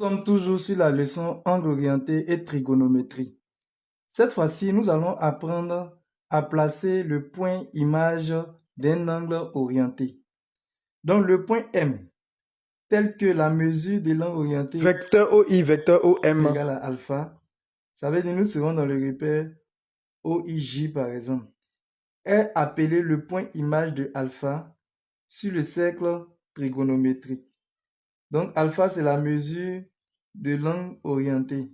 Nous sommes toujours sur la leçon angle orienté et trigonométrie. Cette fois-ci, nous allons apprendre à placer le point image d'un angle orienté. Donc le point M, tel que la mesure de l'angle orienté Vecteur OI, vecteur OM. égale à alpha, ça veut dire que nous serons dans le repère OIJ par exemple, est appelé le point image de alpha sur le cercle trigonométrique. Donc alpha, c'est la mesure de l'angle orienté.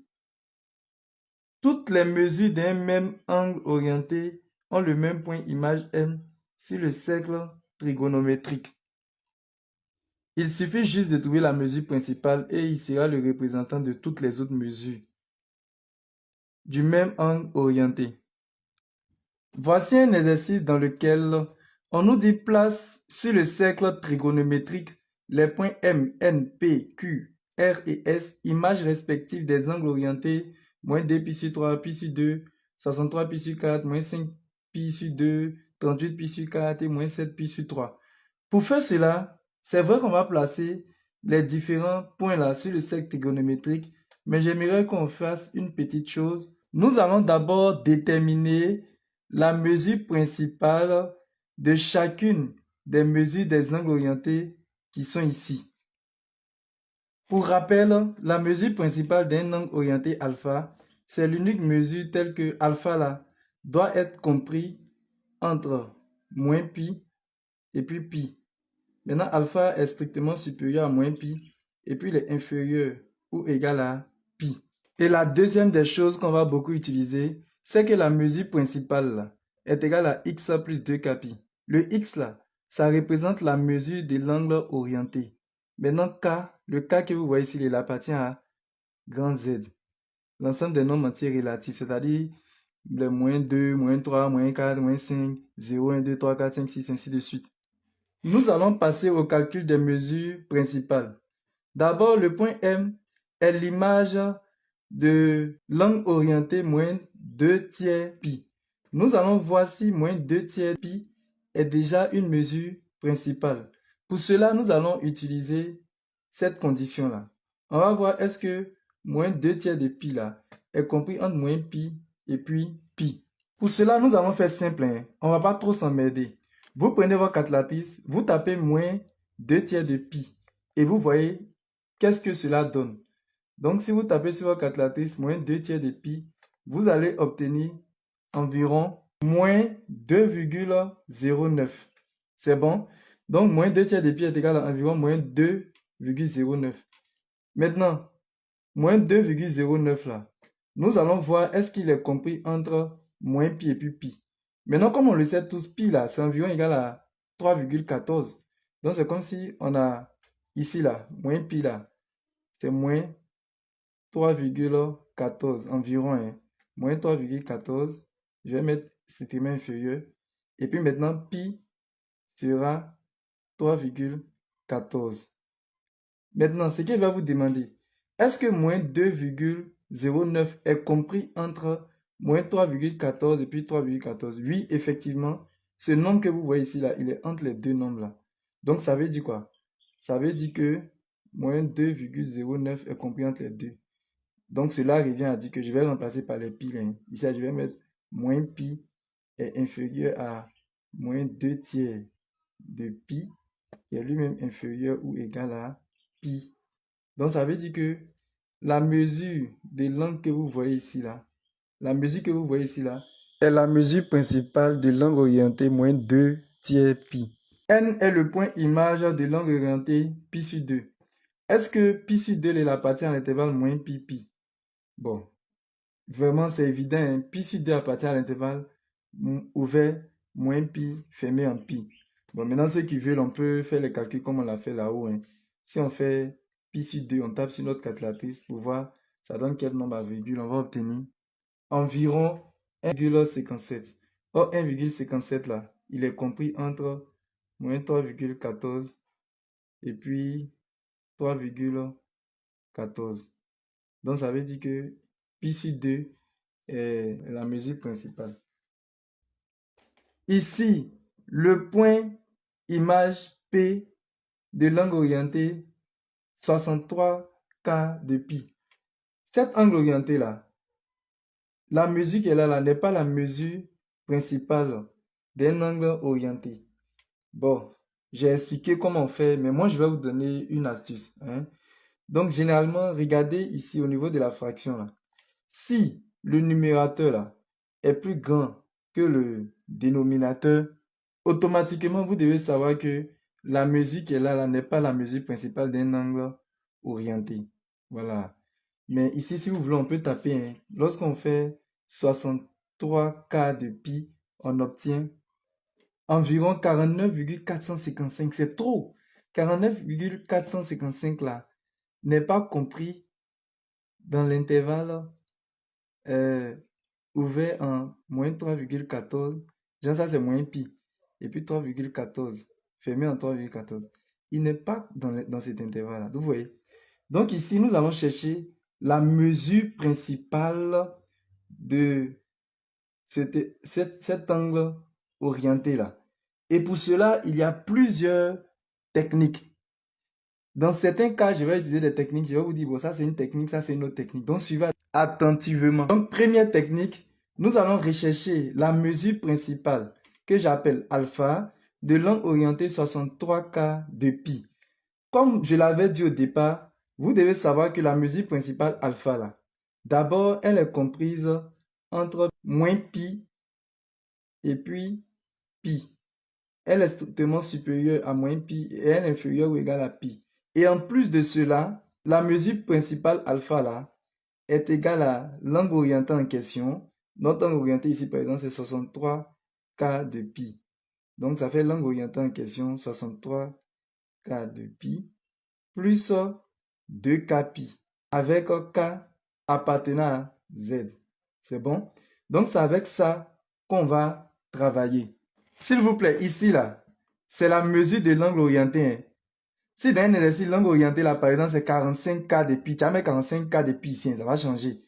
Toutes les mesures d'un même angle orienté ont le même point image M sur le cercle trigonométrique. Il suffit juste de trouver la mesure principale et il sera le représentant de toutes les autres mesures du même angle orienté. Voici un exercice dans lequel on nous dit place sur le cercle trigonométrique les points M, N, P, Q, R et S, images respectives des angles orientés, moins 2 pi sur 3, pi sur 2, 63 pi sur 4, moins 5 pi sur 2, 38 pi sur 4 et moins 7 pi sur 3. Pour faire cela, c'est vrai qu'on va placer les différents points là sur le cercle trigonométrique, mais j'aimerais qu'on fasse une petite chose. Nous allons d'abord déterminer la mesure principale de chacune des mesures des angles orientés qui sont ici. Pour rappel, la mesure principale d'un angle orienté alpha, c'est l'unique mesure telle que alpha là doit être compris entre moins pi et puis pi. Maintenant, alpha est strictement supérieur à moins pi et puis il est inférieur ou égal à pi. Et la deuxième des choses qu'on va beaucoup utiliser, c'est que la mesure principale là, est égale à x plus 2k pi. Le x là, ça représente la mesure de l'angle orienté. Maintenant, k, le k que vous voyez ici, il appartient à grand Z. L'ensemble des nombres entiers relatifs, c'est-à-dire les moins 2, moins 3, moins 4, moins 5, 0, 1, 2, 3, 4, 5, 6, ainsi de suite. Nous allons passer au calcul des mesures principales. D'abord, le point M est l'image de l'angle orienté moins 2 tiers pi. Nous allons voir si moins 2 tiers pi est déjà une mesure principale. Pour cela, nous allons utiliser cette condition-là. On va voir est-ce que moins 2 tiers de pi là est compris entre moins pi et puis pi. Pour cela, nous allons faire simple. On ne va pas trop s'emmerder. Vous prenez votre calculatrice, vous tapez moins 2 tiers de pi et vous voyez qu'est-ce que cela donne. Donc, si vous tapez sur votre calculatrice moins 2 tiers de pi, vous allez obtenir environ moins 2,09. C'est bon? Donc, moins 2 tiers de pi est égal à environ moins 2,09. Maintenant, moins 2,09 là, nous allons voir est-ce qu'il est compris entre moins pi et puis pi. Maintenant, comme on le sait tous, pi là, c'est environ égal à 3,14. Donc, c'est comme si on a ici là, moins pi là, c'est moins 3,14 environ, hein. Moins 3,14, je vais mettre strictement inférieur. Et puis maintenant, pi sera 3,14. Maintenant, ce qu'il va vous demander, est-ce que moins 2,09 est compris entre moins 3,14 et puis 3,14? Oui, effectivement, ce nombre que vous voyez ici, là, il est entre les deux nombres là. Donc, ça veut dire quoi? Ça veut dire que moins 2,09 est compris entre les deux. Donc, cela revient à dire que je vais remplacer par les pi. Ici, je vais mettre moins pi est inférieur à moins 2 tiers de pi, qui est lui-même inférieur ou égal à pi. Donc, ça veut dire que la mesure de l'angle que vous voyez ici, là, la mesure que vous voyez ici, là, est la mesure principale de l'angle orienté moins 2 tiers pi. N est le point image de l'angle orienté pi sur 2. Est-ce que pi sur 2 il appartient à l'intervalle moins pi pi? Bon, vraiment c'est évident, hein? Pi sur 2 appartient à l'intervalle ouvert moins pi fermé en pi. Bon, maintenant ceux qui veulent, on peut faire les calculs comme on l'a fait là-haut, hein. Si on fait pi sur 2, on tape sur notre calculatrice pour voir ça donne quel nombre à virgule. On va obtenir environ 1,57. Or 1,57 là, il est compris entre moins 3,14 et puis 3,14. Donc ça veut dire que pi sur 2 est la mesure principale. Ici, le point image P de l'angle orienté 63 63K de pi. Cet angle orienté là, la mesure qu'elle a là n'est pas la mesure principale d'un angle orienté. Bon, j'ai expliqué comment on fait, mais moi je vais vous donner une astuce, hein. Donc généralement, regardez ici au niveau de la fraction là. Si le numérateur là est plus grand que le dénominateur, automatiquement vous devez savoir que la mesure qu'elle a là n'est pas la mesure principale d'un angle orienté. Voilà. Mais ici, si vous voulez, on peut taper, hein. Lorsqu'on fait 63K de pi, on obtient environ 49,455. C'est trop. 49,455 là n'est pas compris dans l'intervalle ouvert en moins 3,14. Genre ça, c'est moins pi. Et puis 3,14. Fermé en 3,14. Il n'est pas dans cet intervalle-là. Vous voyez? Donc ici, nous allons chercher la mesure principale de cet angle orienté-là. Et pour cela, il y a plusieurs techniques. Dans certains cas, je vais utiliser des techniques. Je vais vous dire, bon, ça c'est une technique, ça c'est une autre technique. Donc, suivez attentivement. Donc, première technique, nous allons rechercher la mesure principale que j'appelle alpha de l'angle orienté 63K de pi. Comme je l'avais dit au départ, vous devez savoir que la mesure principale alpha là, d'abord, elle est comprise entre moins pi et puis pi. Elle est strictement supérieure à moins pi et elle est inférieure ou égale à pi. Et en plus de cela, la mesure principale alpha là est égale à l'angle orienté en question. Notre angle orienté ici par exemple c'est 63K de pi. Donc ça fait l'angle orienté en question 63K de pi plus 2K pi avec K appartenant à Z. C'est bon? Donc c'est avec ça qu'on va travailler. S'il vous plaît, ici là, c'est la mesure de l'angle orienté, hein. Si dans un exercice, l'angle orienté là, par exemple, c'est 45K de pi, tu as mis 45K de pi ici, hein, ça va changer.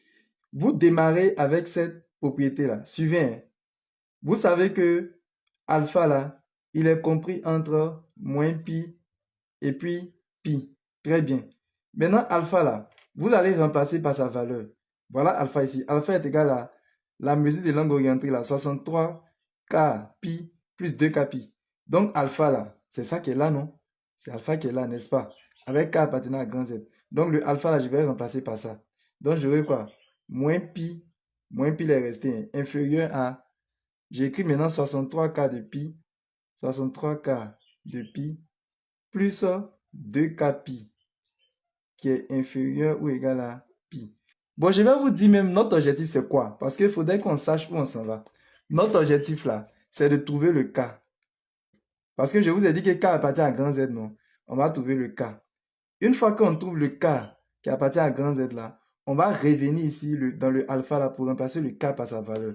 Vous démarrez avec cette propriété là. Suivez, hein. Vous savez que alpha là, il est compris entre moins pi et puis pi. Très bien. Maintenant, alpha là, vous allez remplacer par sa valeur. Voilà alpha ici. Alpha est égal à la mesure de l'angle orienté là, 63K pi plus 2K pi. Donc alpha là, c'est ça qui est là, non? C'est alpha qui est là, n'est-ce pas? Avec K appartenant à grand Z. Donc le alpha là, je vais remplacer par ça. Donc j'aurai quoi? Moins pi il est resté, hein, inférieur à, j'écris maintenant 63K de pi, 63K de pi plus 2K pi qui est inférieur ou égal à pi. Bon, je vais vous dire même notre objectif c'est quoi? Parce qu'il faudrait qu'on sache où on s'en va. Notre objectif là, c'est de trouver le K. Parce que je vous ai dit que K appartient à grand Z, non? On va trouver le K. Une fois qu'on trouve le K qui appartient à grand Z là, on va revenir ici dans le alpha là pour remplacer le K par sa valeur.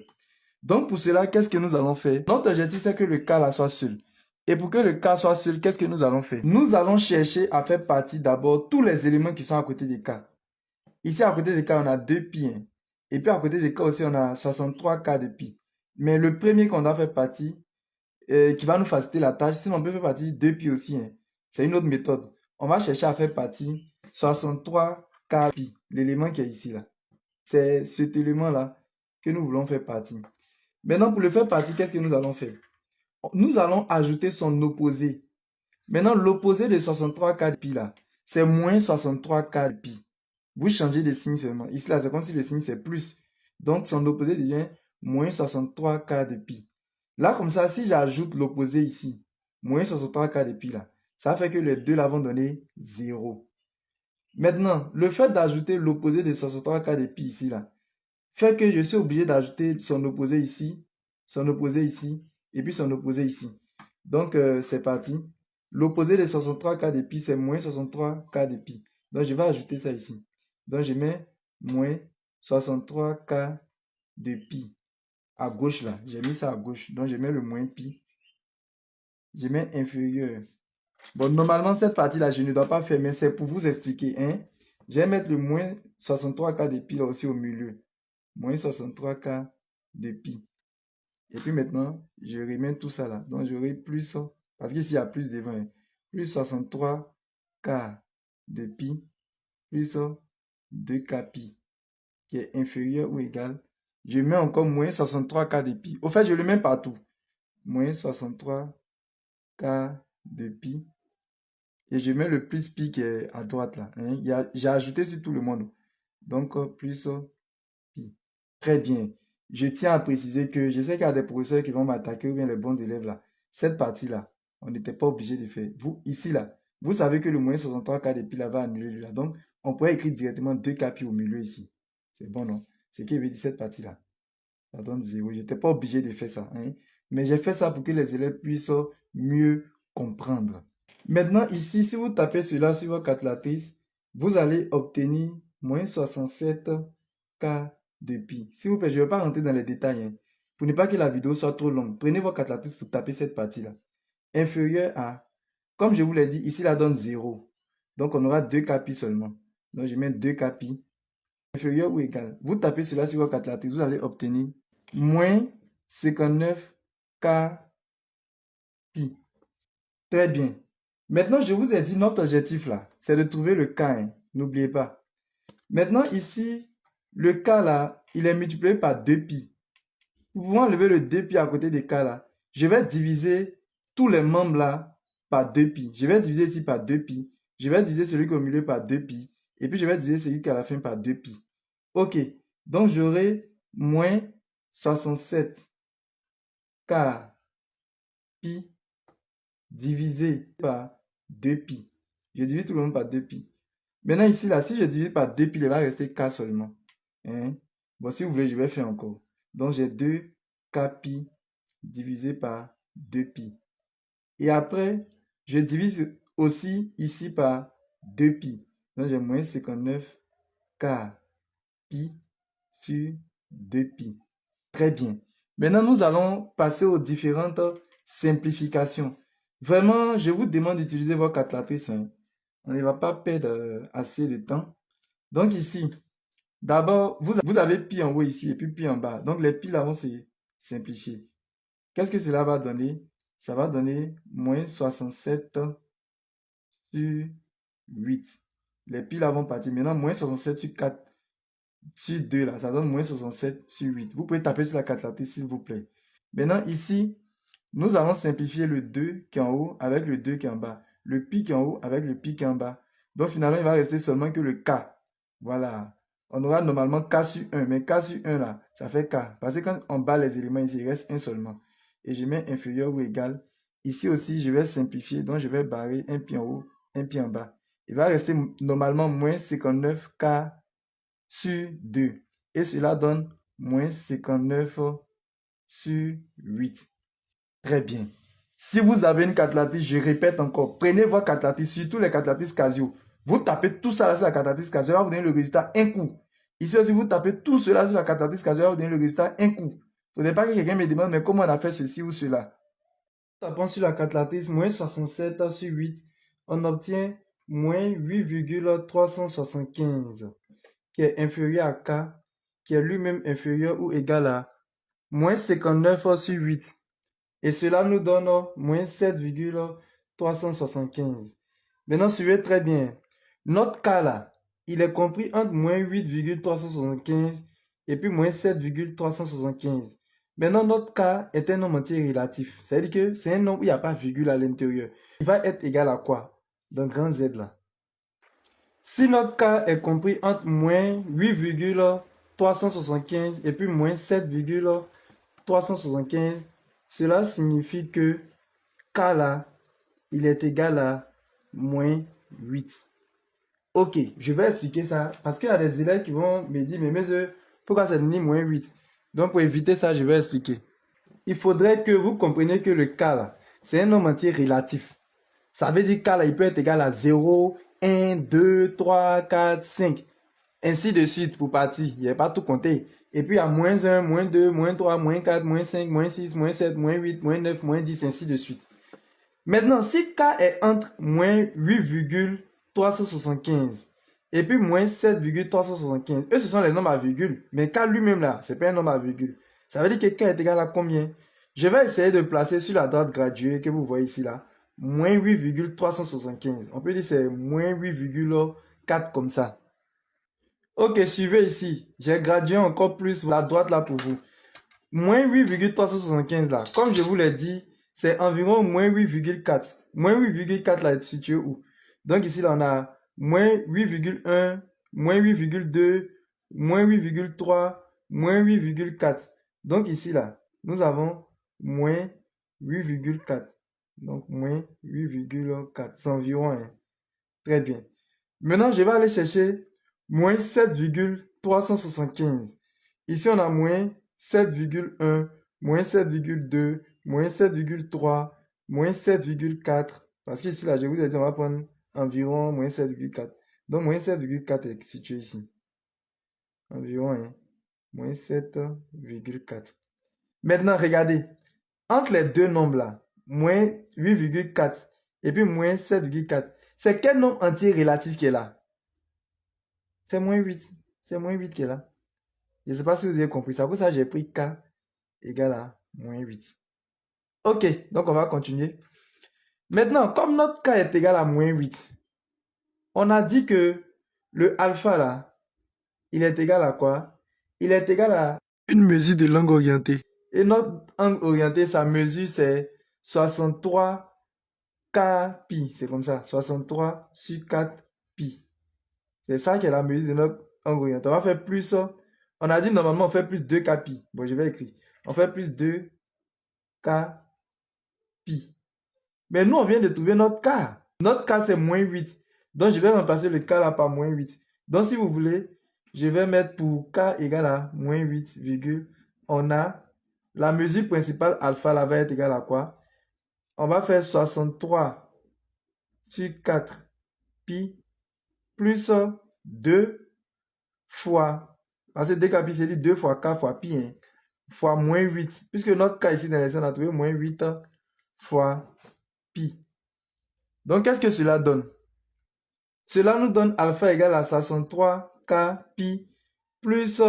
Donc pour cela, qu'est-ce que nous allons faire? Notre objectif c'est que le K là soit seul. Et pour que le K soit seul, qu'est-ce que nous allons faire? Nous allons chercher à faire partie d'abord tous les éléments qui sont à côté des K. Ici à côté des K, on a 2 pi. Hein. Et puis à côté des K aussi, on a 63K de pi. Mais le premier qu'on doit faire partie, qui va nous faciliter la tâche, sinon on peut faire partie 2 pi aussi. Hein. C'est une autre méthode. On va chercher à faire partie 63K pi, l'élément qui est ici là. C'est cet élément-là que nous voulons faire partie. Maintenant, pour le faire partie, qu'est-ce que nous allons faire? Nous allons ajouter son opposé. Maintenant, l'opposé de 63K de pi là, c'est moins 63K de pi. Vous changez de signe seulement. Ici là, c'est comme si le signe c'est plus. Donc, son opposé devient moins 63K de pi. Là, comme ça, si j'ajoute l'opposé ici, moins 63K de pi là, ça fait que les deux là vont donner 0. Maintenant, le fait d'ajouter l'opposé de 63K de pi ici là, fait que je suis obligé d'ajouter son opposé ici, et puis son opposé ici. Donc, c'est parti. L'opposé de 63K de pi, c'est moins 63K de pi. Donc, je vais ajouter ça ici. Donc, je mets moins 63K de pi. À gauche, là. J'ai mis ça à gauche. Donc, je mets le moins pi. Je mets inférieur. Bon, normalement, cette partie-là, je ne dois pas faire, mais c'est pour vous expliquer. Hein? Je vais mettre le moins 63K de pi là aussi au milieu. Moins 63K de pi. Et puis maintenant, je remets tout ça là. Donc, j'aurai plus, parce qu'ici, il y a plus devant. Hein, plus 63K de pi plus 2k pi qui est inférieur ou égal. Je mets encore moins 63k de pi. Au fait, je le mets partout. Moins 63k de pi. Et je mets le plus pi qui est à droite là. Hein. J'ai ajouté sur tout le monde. Donc, plus pi. Très bien. Je tiens à préciser que je sais qu'il y a des professeurs qui vont m'attaquer ou bien les bons élèves là. Cette partie-là, on n'était pas obligé de faire. Vous, ici là, vous savez que le moins 63k de pi là va annuler lui là. Donc, on pourrait écrire directement 2k pi au milieu ici. C'est bon, non? Ce qui veut dire cette partie-là. Ça donne 0. Je n'étais pas obligé de faire ça. Hein? Mais j'ai fait ça pour que les élèves puissent mieux comprendre. Maintenant, ici, si vous tapez cela sur votre calculatrice, vous allez obtenir moins 67k de pi. S'il vous plaît, je ne vais pas rentrer dans les détails. Hein, pour ne pas que la vidéo soit trop longue. Prenez votre calculatrice pour taper cette partie-là. Inférieur à, comme je vous l'ai dit, ici, la donne 0. Donc, on aura 2k pi seulement. Donc, je mets 2k pi. Inférieur ou égal. Vous tapez cela sur votre calculatrice, vous allez obtenir moins 59k pi. Très bien. Maintenant, je vous ai dit, notre objectif là, c'est de trouver le K. Hein. N'oubliez pas. Maintenant, ici, le K là, il est multiplié par 2pi. Pour pouvoir enlever le 2pi à côté de K là, je vais diviser tous les membres là par 2pi. Je vais diviser ici par 2pi. Je vais diviser celui qui est au milieu par 2pi. Et puis, je vais diviser celui qui est à la fin par 2pi. Ok. Donc, j'aurai moins 67K pi divisé par 2pi. Je divise tout le monde par 2pi. Maintenant, ici, là, si je divise par 2pi, il va rester k seulement. Hein? Bon, si vous voulez, je vais faire encore. Donc, j'ai 2k pi divisé par 2pi. Et après, je divise aussi ici par 2pi. Donc, j'ai moins 59k pi sur 2pi. Très bien. Maintenant, nous allons passer aux différentes simplifications. Vraiment, je vous demande d'utiliser votre calculatrice. Hein. On ne va pas perdre assez de temps. Donc ici, d'abord, vous avez pi en haut ici et puis pi en bas. Donc les pi là vont se simplifier. Qu'est-ce que cela va donner? Ça va donner moins 67 sur 8. Les pi là vont partir. Maintenant, moins 67 sur 4 sur 2 là, ça donne moins 67 sur 8. Vous pouvez taper sur la calculatrice s'il vous plaît. Maintenant ici, nous allons simplifier le 2 qui est en haut avec le 2 qui est en bas. Le pi qui est en haut avec le pi qui est en bas. Donc finalement, il va rester seulement que le k. Voilà. On aura normalement k sur 1. Mais k sur 1 là, ça fait k. Parce que quand on bat les éléments ici, il reste un seulement. Et je mets inférieur ou égal. Ici aussi, je vais simplifier. Donc je vais barrer un pi en haut, un pi en bas. Il va rester normalement moins 59k sur 2. Et cela donne moins 59 sur 8. Très bien. Si vous avez une calculatrice, je répète encore, prenez votre calculatrice, surtout les calculatrices Casio. Vous tapez tout ça là sur la calculatrice Casio, elle va vous donner le résultat un coup. Ici aussi, vous tapez tout cela sur la calculatrice Casio, elle va vous donner le résultat un coup. Il ne faudrait pas que quelqu'un me demande, mais comment on a fait ceci ou cela. Tapons sur la calculatrice, moins 67 sur 8, on obtient moins 8,375, qui est inférieur à K, qui est lui-même inférieur ou égal à moins 59 sur 8. Et cela nous donne moins 7,375. Maintenant, suivez très bien. Notre cas là, il est compris entre moins 8,375 et puis moins 7,375. Maintenant, notre cas est un nombre entier relatif. C'est-à-dire que c'est un nombre où il n'y a pas de virgule à l'intérieur. Il va être égal à quoi? Donc, grand Z là. Si notre cas est compris entre moins 8,375 et puis moins 7,375, cela signifie que K là, il est égal à moins 8. Ok, je vais expliquer ça parce qu'il y a des élèves qui vont me dire, mais monsieur, pourquoi c'est devenu moins 8? Donc pour éviter ça, je vais expliquer. Il faudrait que vous compreniez que le K là, c'est un nombre entier relatif. Ça veut dire que K là, il peut être égal à 0, 1, 2, 3, 4, 5. Ainsi de suite pour partir. Il n'y a pas tout compté. Et puis il y a moins 1, moins 2, moins 3, moins 4, moins 5, moins 6, moins 7, moins 8, moins 9, moins 10, ainsi de suite. Maintenant, si K est entre moins 8,375 et puis moins 7,375, eux ce sont les nombres à virgule. Mais K lui-même là, c'est pas un nombre à virgule. Ça veut dire que K est égal à combien? Je vais essayer de placer sur la droite graduée que vous voyez ici là, moins 8,375. On peut dire c'est moins 8,375. 4 comme ça. Ok, suivez ici. J'ai gradué encore plus la droite là pour vous. Moins 8,375 là. Comme je vous l'ai dit, c'est environ moins 8,4. Moins 8,4 là est situé où? Donc ici là, on a moins 8,1, moins 8,2, moins 8,3, moins 8,4. Donc ici là, nous avons moins 8,4. Donc moins 8,4. C'est environ, hein. Très bien. Maintenant, je vais aller chercher moins 7,375. Ici, on a moins 7,1, moins 7,2, moins 7,3, moins 7,4. Parce qu'ici, là, je vous ai dit, on va prendre environ moins 7,4. Donc, moins 7,4 est situé ici. Environ, hein, moins 7,4. Maintenant, regardez. Entre les deux nombres là, moins 8,4 et puis moins 7,4, c'est quel nombre entier relatif qui est là? C'est moins 8. C'est moins 8 qui est là. Je ne sais pas si vous avez compris. C'est pour ça que j'ai pris K égale à moins 8. Ok, donc on va continuer. Maintenant, comme notre K est égal à moins 8, on a dit que le alpha là, il est égal à quoi? Il est égal à... Une mesure de langue orientée. Et notre angle orienté, sa mesure, c'est 63 K pi. C'est comme ça. 63 sur 4 pi. C'est ça qui est la mesure de notre angle orienté. On va faire plus. On a dit normalement on fait plus 2 K pi. Bon, je vais écrire. On fait plus 2 K pi. Mais nous, on vient de trouver notre K. Notre K, c'est moins 8. Donc, je vais remplacer le K là par moins 8. Donc, si vous voulez, je vais mettre pour K égale à moins 8, virgule. On a la mesure principale alpha là va être égale à quoi? On va faire 63 sur 4 pi plus 2 fois, parce que 2 k pi c'est dit 2 fois k fois pi, hein, fois moins 8. Puisque notre cas ici dans l'exemple, on a trouvé moins 8 fois pi. Donc, qu'est-ce que cela donne? Cela nous donne alpha égale à 63 k pi plus,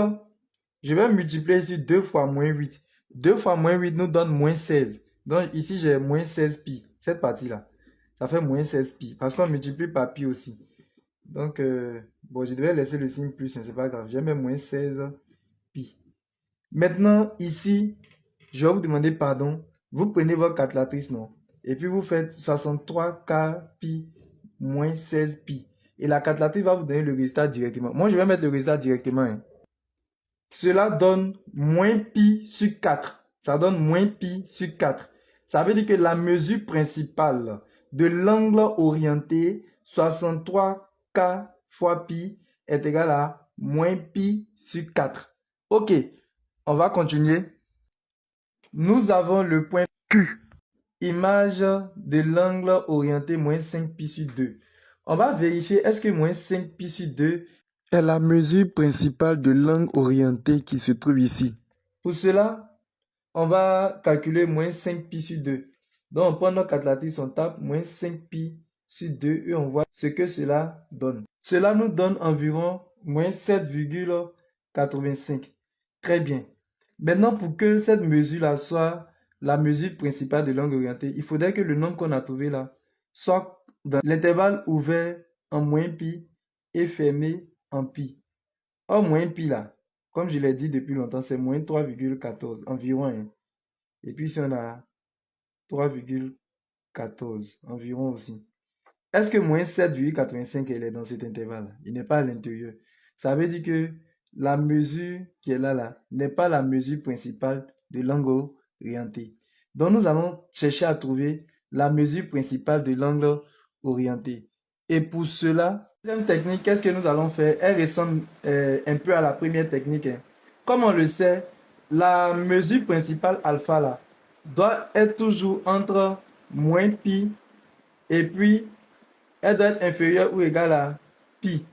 je vais multiplier ici 2 fois moins 8. 2 fois moins 8 nous donne moins 16. Donc ici j'ai moins 16 pi. Cette partie-là, ça fait moins 16 pi. Parce qu'on multiplie par pi aussi. Donc, bon, je devais laisser le signe plus, hein, c'est pas grave. Je vais mettre moins 16 pi. Maintenant, ici, je vais vous demander pardon. Vous prenez votre calculatrice, non? Et puis vous faites 63 k pi moins 16 pi. Et la calculatrice va vous donner le résultat directement. Moi, je vais mettre le résultat directement, hein. Cela donne moins pi sur 4. Ça donne moins pi sur 4. Ça veut dire que la mesure principale de l'angle orienté 63 k fois pi est égale à moins pi sur 4. Ok, on va continuer. Nous avons le point Q. Image de l'angle orienté moins 5 pi sur 2. On va vérifier est-ce que moins 5 pi sur 2 est la mesure principale de l'angle orienté qui se trouve ici. Pour cela, on va calculer moins 5 pi sur 2. Donc, on prend notre calculatrice, on tape moins 5 pi sur 2 et on voit ce que cela donne. Cela nous donne environ moins 7,85. Très bien. Maintenant, pour que cette mesure-là soit la mesure principale de l'angle orienté, il faudrait que le nombre qu'on a trouvé là soit dans l'intervalle ouvert en moins pi et fermé en pi. Or, moins pi là, comme je l'ai dit depuis longtemps, c'est moins 3,14 environ, hein. Et puis ici, on a 3,14 environ aussi. Est-ce que moins 7,85 elle est dans cet intervalle? Il n'est pas à l'intérieur. Ça veut dire que la mesure qui est là n'est pas la mesure principale de l'angle orienté. Donc, nous allons chercher à trouver la mesure principale de l'angle orienté. Et pour cela, la deuxième technique, qu'est-ce que nous allons faire? Elle ressemble un peu à la première technique, hein. Comme on le sait, la mesure principale alpha là doit être toujours entre moins pi et puis elle doit être inférieure ou égale à pi.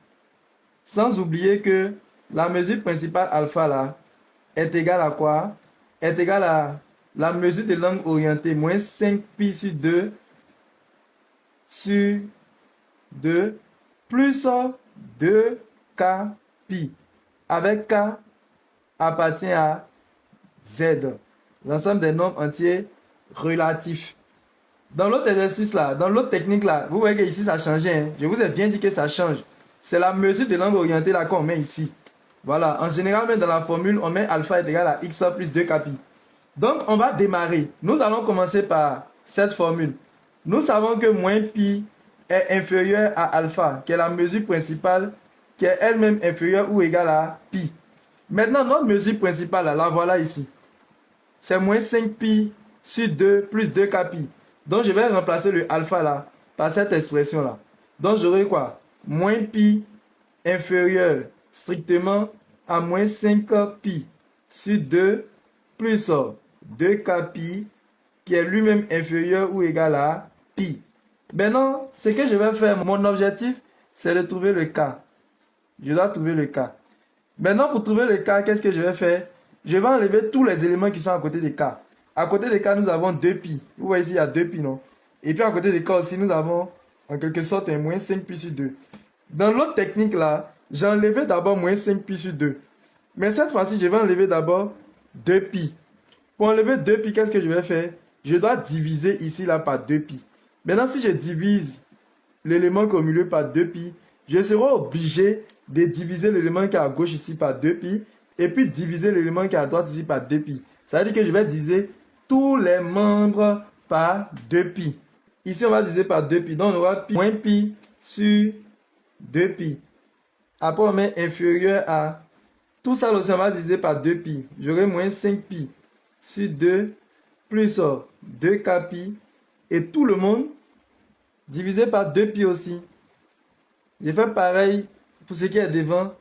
Sans oublier que la mesure principale alpha là est égale à quoi? Est égale à la mesure de l'angle orienté moins 5 pi sur 2 sur 2 plus 2k pi. Avec k appartient à z, l'ensemble des nombres entiers relatifs. Dans l'autre exercice là, dans l'autre technique là, vous voyez que ici ça a changé, hein. Je vous ai bien dit que ça change. c'est la mesure de l'angle orienté là qu'on met ici. Voilà, en général, même dans la formule, on met alpha est égal à x plus 2kπ. Donc, on va démarrer. Nous allons commencer par cette formule. Nous savons que moins pi est inférieur à alpha, qui est la mesure principale, qui est elle-même inférieure ou égale à pi. Maintenant, notre mesure principale, la voilà ici. C'est moins 5pi sur 2 plus 2kπ. Donc, je vais remplacer le alpha là par cette expression-là. Donc, j'aurai quoi? Moins pi inférieur strictement à moins 5pi sur 2 plus 2kπ qui est lui-même inférieur ou égal à pi. Maintenant, ce que je vais faire, mon objectif, c'est de trouver le k. Je dois trouver le k. Maintenant, pour trouver le k, qu'est-ce que je vais faire? Je vais enlever tous les éléments qui sont à côté de k. À côté de k, nous avons 2pi. Vous voyez ici, il y a 2pi, non? Et puis à côté de k aussi, nous avons en quelque sorte un moins 5pi sur 2. Dans l'autre technique là, j'ai enlevé d'abord moins 5pi sur 2. Mais cette fois-ci, je vais enlever d'abord 2pi. Pour enlever 2pi, qu'est-ce que je vais faire? Je dois diviser ici là par 2pi. Maintenant, si je divise l'élément qui est au milieu par 2pi, je serai obligé de diviser l'élément qui est à gauche ici par 2pi et puis diviser l'élément qui est à droite ici par 2pi. Ça veut dire que je vais diviser tous les membres par 2pi. Ici, on va diviser par 2pi. Donc, on aura pi moins pi sur 2pi. Après, on met inférieur à... Tout ça aussi, on va diviser par 2pi. J'aurai moins 5pi sur 2 plus 2kπ. Et tout le monde divisé par 2pi aussi. Je fais pareil pour ce qui est devant.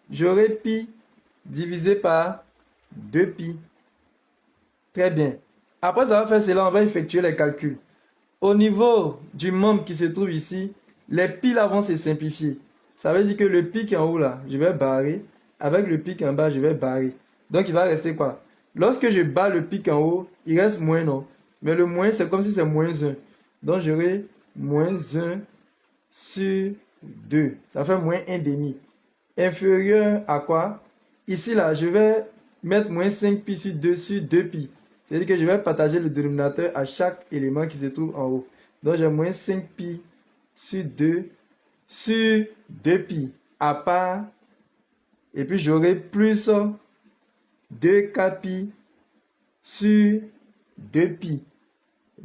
J'aurai pi divisé par 2pi. Très bien. Après avoir fait cela, on va effectuer les calculs. Au niveau du membre qui se trouve ici, les pi là vont se simplifier. Ça veut dire que le pi qui est en haut là, je vais barrer. Avec le pi qui est en bas, je vais barrer. Donc il va rester quoi? Lorsque je barre le pi qui est en haut, il reste moins, non? Mais le moins, c'est comme si c'est moins 1. Donc j'aurai moins 1 sur 2. Ça fait moins 1 demi. Inférieur à quoi? Ici là, je vais mettre moins 5pi sur 2 sur 2pi. C'est-à-dire que je vais partager le dénominateur à chaque élément qui se trouve en haut. Donc j'ai moins 5pi sur 2 sur 2pi à part. Et puis j'aurai plus 2kπ sur 2pi.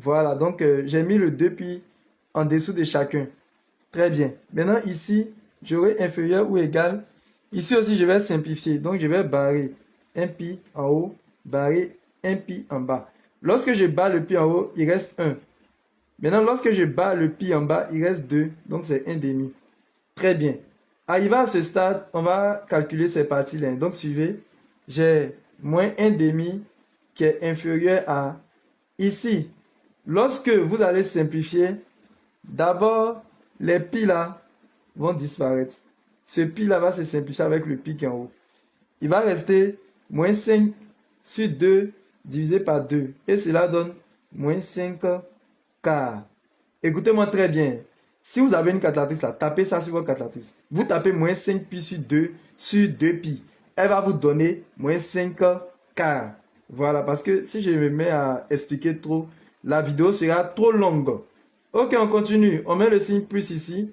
Voilà, donc j'ai mis le 2pi en dessous de chacun. Très bien. Maintenant ici, j'aurai inférieur ou égal. Ici aussi, je vais simplifier. Donc je vais barrer 1pi en haut, barrer 1pi en bas. Lorsque je barre le pi en haut, il reste 1. Maintenant, lorsque je barre le pi en bas, il reste 2. Donc c'est 1 demi. Très bien. Arrivé à ce stade, on va calculer ces parties-là. Donc suivez, j'ai moins 1 demi qui est inférieur à... Ici, lorsque vous allez simplifier, d'abord, les pi là vont disparaître. Ce pi là va se simplifier avec le pi qui est en haut. Il va rester moins 5 sur 2 divisé par 2. Et cela donne moins 5 quart. Écoutez-moi très bien. Si vous avez une calculatrice là, tapez ça sur votre calculatrice. Vous tapez moins 5pi sur 2 sur 2pi. Elle va vous donner moins 5 quart. Voilà, parce que si je me mets à expliquer trop, la vidéo sera trop longue. Ok, on continue. On met le signe plus ici.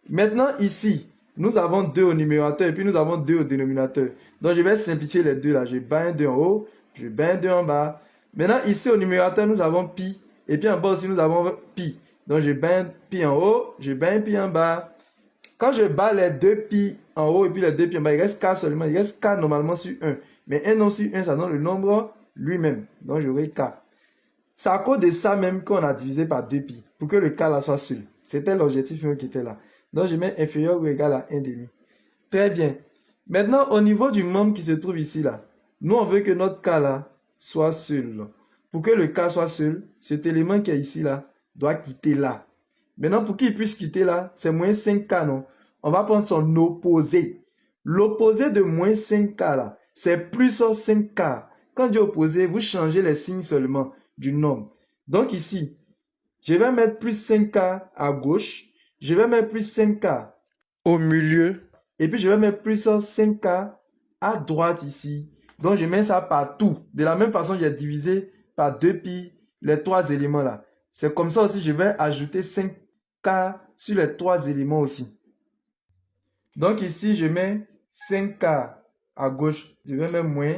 Maintenant, ici, nous avons 2 au numérateur et puis nous avons 2 au dénominateur. Donc, je vais simplifier les deux là. Je bats un 2 en haut, je bats un 2 en bas. Maintenant, ici au numérateur, nous avons pi. Et puis en bas aussi, nous avons pi. Donc, je bats un pi en haut, je bats un pi en bas. Quand je bats les 2 pi en haut et puis les 2 pi en bas, il reste k seulement. Il reste k normalement sur 1. Mais 1 non sur 1, ça donne le nombre lui-même. Donc, j'aurai k. C'est à cause de ça même qu'on a divisé par 2 pi. Pour que le k là soit seul. C'était l'objectif qui était là. Donc, je mets inférieur ou égal à 1 demi. Très bien. Maintenant, au niveau du membre qui se trouve ici là, nous, on veut que notre k là soit seul. Pour que le k soit seul, cet élément qui est ici là doit quitter là. Maintenant, pour qu'il puisse quitter là, c'est moins 5k, non? On va prendre son opposé. L'opposé de moins 5k là, c'est plus 5k. Quand je dis opposé, vous changez les signes seulement du nombre. Donc ici, je vais mettre plus 5k à gauche. Je vais mettre plus 5k Au milieu, et puis je vais mettre plus 5k à droite ici. Donc je mets ça partout. De la même façon, j'ai divisé par 2pi les 3 éléments là. C'est comme ça aussi, je vais ajouter 5k sur les 3 éléments aussi. Donc ici, je mets 5K à gauche. Je vais mettre moins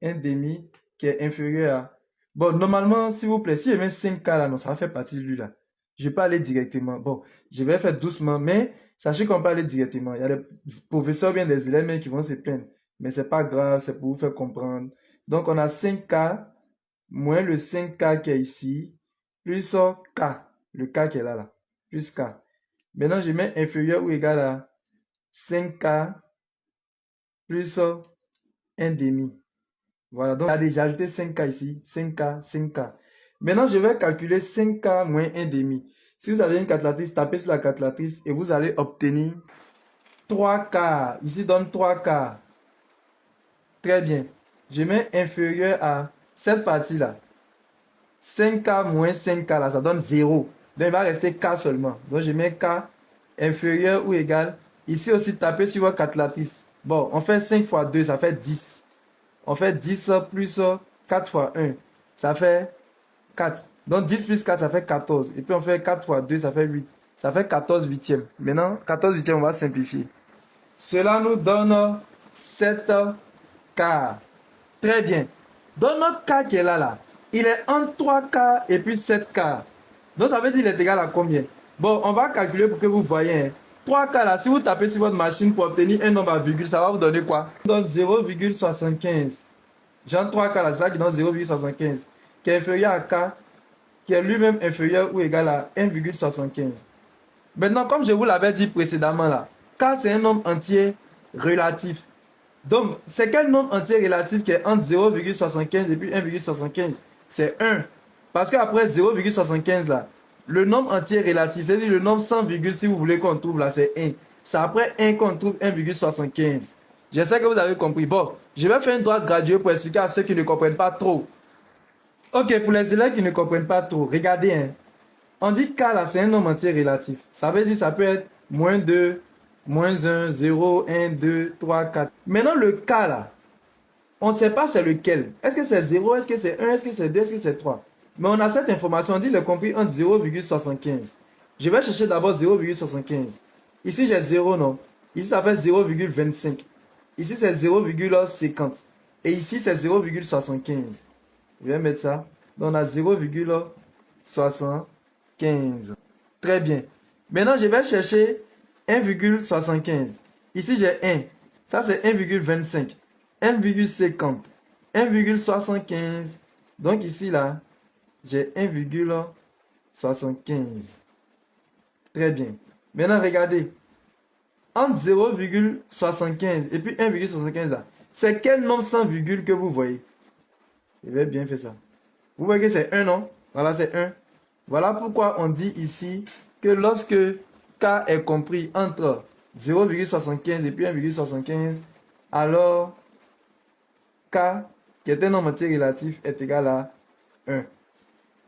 1 demi qui est inférieur à... Bon, normalement, s'il vous plaît, si je mets 5K là, non, ça va faire partie de lui là. Je vais pas aller directement. Bon, je vais faire doucement, mais sachez qu'on peut aller directement. Il y a des professeurs, bien des élèves qui vont se plaindre. Mais c'est pas grave, c'est pour vous faire comprendre. Donc, on a 5K moins le 5K qui est ici, plus K, le K qui est là, là, plus K. Maintenant, je mets inférieur ou égal à 5K plus 1 demi. Voilà, donc j'ai ajouté 5K ici, 5K, 5K. Maintenant, je vais calculer 5K moins 1 demi. Si vous avez une calculatrice, tapez sur la calculatrice et vous allez obtenir 3K. Ici, donne 3K. Très bien. Je mets inférieur à cette partie-là. 5K moins 5K là, ça donne 0. Donc il va rester K seulement. Donc je mets K inférieur ou égal. Ici aussi, tapez sur votre calculatrice. Bon, on fait 5 fois 2, ça fait 10. On fait 10 plus 4 fois 1, ça fait 4. Donc 10 plus 4, ça fait 14. Et puis on fait 4 fois 2, ça fait 8. Ça fait 14 huitièmes. Maintenant, 14 huitièmes, on va simplifier. Cela nous donne 7K. Très bien. Donc notre K qui est là, là, il est entre 3K et puis 7K. Donc ça veut dire qu'il est égal à combien? Bon, on va calculer pour que vous voyez. 3K là, si vous tapez sur votre machine pour obtenir un nombre à virgule, ça va vous donner quoi? Donc 0,75. Genre 3K là, c'est ça qui donne 0,75. Qui est inférieur à K, qui est lui-même inférieur ou égal à 1,75. Maintenant, comme je vous l'avais dit précédemment là, K c'est un nombre entier relatif. Donc, c'est quel nombre entier relatif qui est entre 0,75 et puis 1,75? C'est 1. Parce qu'après 0,75 là, le nombre entier relatif, c'est-à-dire le nombre sans virgule, si vous voulez qu'on trouve là, c'est 1. C'est après 1 qu'on trouve 1,75. J'espère que vous avez compris. Bon, je vais faire une droite graduée pour expliquer à ceux qui ne comprennent pas trop. Ok, pour les élèves qui ne comprennent pas trop, regardez, hein. On dit K là, c'est un nombre entier relatif. Ça veut dire ça peut être moins 2, moins 1, 0, 1, 2, 3, 4. Maintenant, le K là, on ne sait pas c'est lequel. Est-ce que c'est 0, est-ce que c'est 1, est-ce que c'est 2, est-ce que c'est 3? Mais on a cette information, on dit le compris entre 0,75. Je vais chercher d'abord 0,75. Ici, j'ai 0, non? Ici, ça fait 0,25. Ici, c'est 0,50. Et ici, c'est 0,75. Je vais mettre ça. Donc, on a 0,75. Très bien. Maintenant, je vais chercher 1,75. Ici, j'ai 1. Ça, c'est 1,25. 1,50. 1,75. Donc, ici, là, j'ai 1,75. Très bien. Maintenant, regardez. Entre 0,75 et puis 1,75 là, c'est quel nombre sans virgule que vous voyez? Je vais bien faire ça. Vous voyez que c'est 1, non? Voilà, c'est 1. Voilà pourquoi on dit ici que lorsque K est compris entre 0,75 et puis 1,75, alors K, qui est un nombre entier relatif, est égal à 1.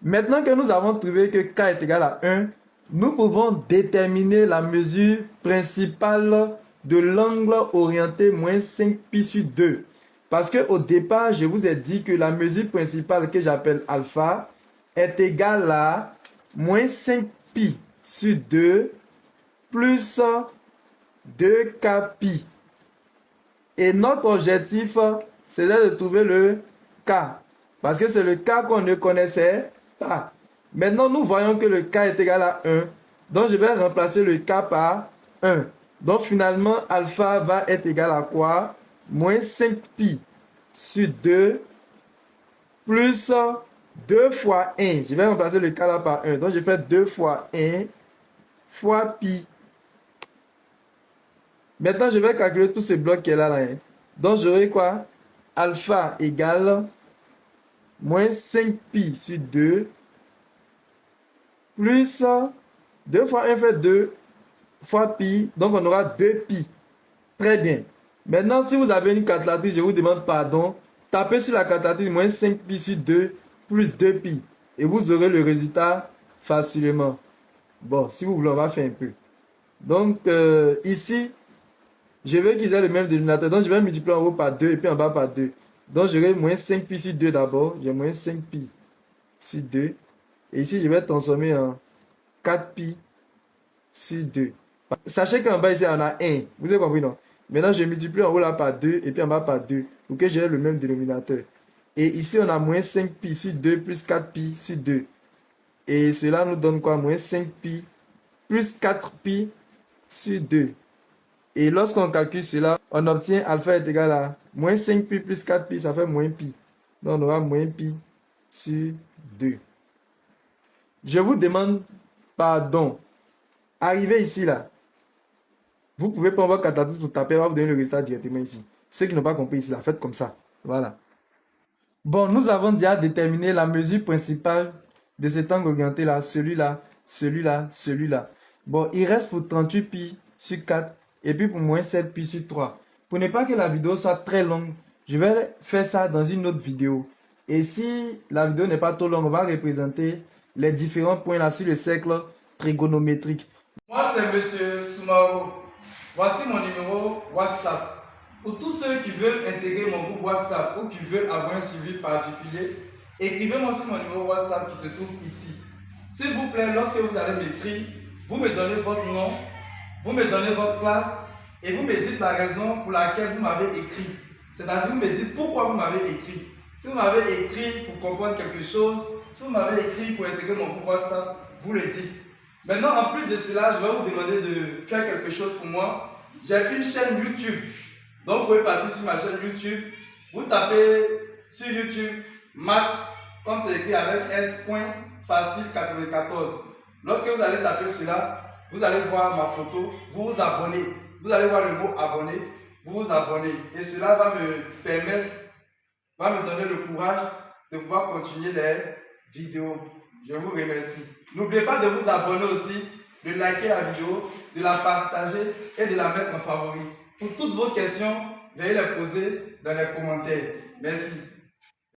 Maintenant que nous avons trouvé que K est égal à 1, nous pouvons déterminer la mesure principale de l'angle orienté moins 5π sur 2. Parce qu'au départ, je vous ai dit que la mesure principale que j'appelle alpha est égale à moins 5π sur 2 plus 2kπ. Et notre objectif, c'est de trouver le K. Parce que c'est le K qu'on ne connaissait pas. Maintenant, nous voyons que le K est égal à 1. Donc, je vais remplacer le K par 1. Donc, finalement, alpha va être égal à quoi? Moins 5π sur 2 plus 2 fois 1. Je vais remplacer le K là par 1. Donc, je fais 2 fois 1 fois pi. Maintenant, je vais calculer tout ce bloc qui est là. Hein. Donc, j'aurai quoi? Alpha égale moins 5π sur 2 plus 2 fois 1 fait 2 fois pi. Donc, on aura 2π. Très bien. Maintenant, si vous avez une calculatrice, je vous demande pardon. Tapez sur la calculatrice moins 5π sur 2 plus 2π. Et vous aurez le résultat facilement. Bon, si vous voulez, on va faire un peu. Donc, ici, je veux qu'ils aient le même dénominateur. Donc, je vais multiplier en haut par 2 et puis en bas par 2. Donc, j'aurai moins 5π sur 2 d'abord. J'ai moins 5π sur 2. Et ici, je vais transformer en 4π sur 2. Sachez qu'en bas ici, on a 1. Vous avez compris, non? Maintenant, je multiplie en haut là par 2 et puis en bas par 2 pour que j'ai le même dénominateur. Et ici, on a moins 5pi sur 2 plus 4pi sur 2. Et cela nous donne quoi? Moins 5pi plus 4pi sur 2. Et lorsqu'on calcule cela, on obtient alpha est égal à moins 5pi plus 4pi, ça fait moins pi. Donc, on aura moins pi sur 2. Je vous demande pardon. Arrivé ici, là, vous pouvez prendre votre calculatrice pour taper, on va vous donner le résultat directement ici. Ceux qui n'ont pas compris ici, là, faites comme ça. Voilà. Bon, nous avons déjà déterminé la mesure principale de cet angle orienté là, celui-là, celui-là, celui-là. Bon, il reste pour 38pi sur 4 et puis pour moins 7pi sur 3. Pour ne pas que la vidéo soit très longue, je vais faire ça dans une autre vidéo. Et si la vidéo n'est pas trop longue, on va représenter les différents points là sur le cercle trigonométrique. Moi, c'est Monsieur Soumaro. Voici mon numéro WhatsApp. Pour tous ceux qui veulent intégrer mon groupe WhatsApp ou qui veulent avoir un suivi particulier, écrivez-moi sur mon numéro WhatsApp qui se trouve ici. S'il vous plaît, lorsque vous allez m'écrire, vous me donnez votre nom, vous me donnez votre classe et vous me dites la raison pour laquelle vous m'avez écrit. C'est-à-dire, vous me dites pourquoi vous m'avez écrit. Si vous m'avez écrit pour comprendre quelque chose, si vous m'avez écrit pour intégrer mon groupe WhatsApp, vous le dites. Maintenant, en plus de cela, je vais vous demander de faire quelque chose pour moi. J'ai une chaîne YouTube. Donc, vous pouvez partir sur ma chaîne YouTube. Vous tapez sur YouTube Maths, comme c'est écrit avec S.Facile94. Lorsque vous allez taper cela, vous allez voir ma photo, vous vous abonnez. Vous allez voir le mot abonner, vous vous abonnez. Et cela va me permettre, va me donner le courage de pouvoir continuer les vidéos. Je vous remercie. N'oubliez pas de vous abonner aussi, de liker la vidéo, de la partager et de la mettre en favori. Pour toutes vos questions, veuillez les poser dans les commentaires. Merci.